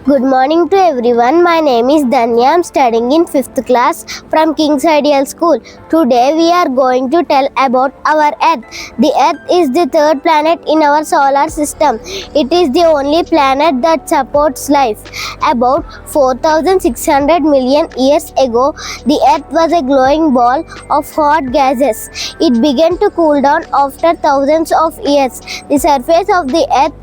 Good morning to everyone. My name is Danya. I am studying in 5th class from King's Ideal School. Today we are going to tell about our Earth. The Earth is the third planet in our solar system. It is the only planet that supports life. About 4,600 million years ago, the Earth was a glowing ball of hot gases. It began to cool down after thousands of years. The surface of the Earth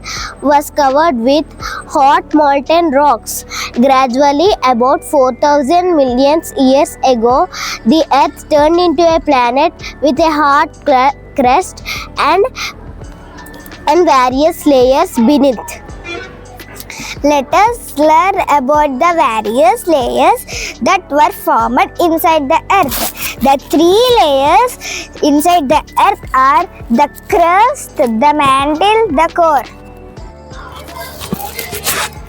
was covered with hot molten rocks. Gradually, about 4,000 million years ago, the Earth turned into a planet with a hard crust and various layers beneath. Let us learn about the various layers that were formed inside the Earth. The three layers inside the Earth are the crust, the mantle, the core.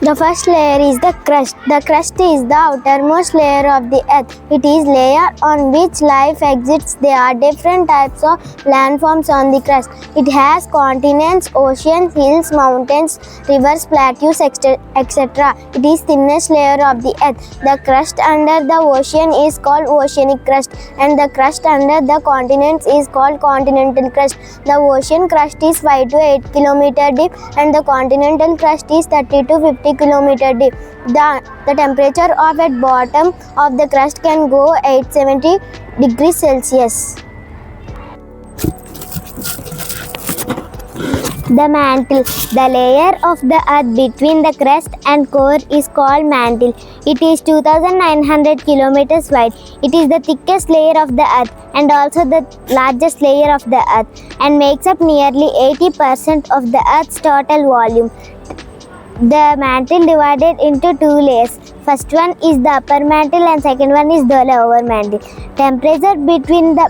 The first layer is the crust. The crust is the outermost layer of the Earth. It is layer on which life exists. There are different types of landforms on the crust. It has continents, oceans, hills, mountains, rivers, plateaus, etc. It is thinnest layer of the Earth. The crust under the ocean is called oceanic crust, and the crust under the continents is called continental crust. The ocean crust is 5 to 8 km deep, and the continental crust is 30 to 50 km deep. The temperature of at bottom of the crust can go 870 degrees Celsius. The mantle, the layer of the Earth between the crust and core, is called mantle. It is 2,900 kilometers wide. It is the thickest layer of the Earth and also the largest layer of the Earth, and makes up nearly 80% of the Earth's total volume. The mantle divided into two layers. First one is the upper mantle and second one is the lower mantle. Temperature between the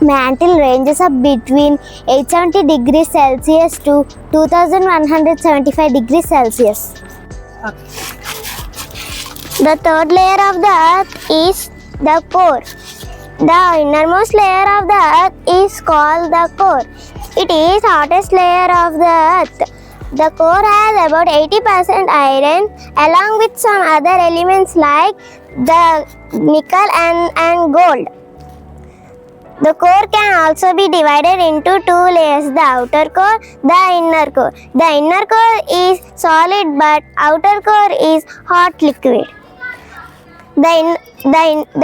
mantle ranges up between 870 degrees Celsius to 2175 degrees Celsius. The third layer of the Earth is the core. The innermost layer of the Earth is called the core. It is hottest layer of the Earth. The core has about 80% iron along with some other elements like the nickel and gold. The core can also be divided into two layers, the outer core, the inner core. The inner core is solid but outer core is hot liquid. The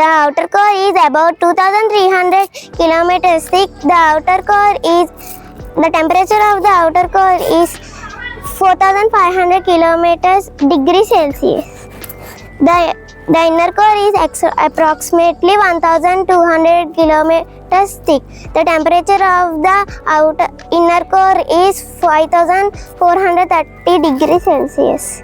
outer core is about 2,300 kilometers thick. The temperature of the outer core is 4,500 degrees Celsius. The inner core is approximately 1,200 kilometers thick. The temperature of the inner core is 5,430 degrees Celsius.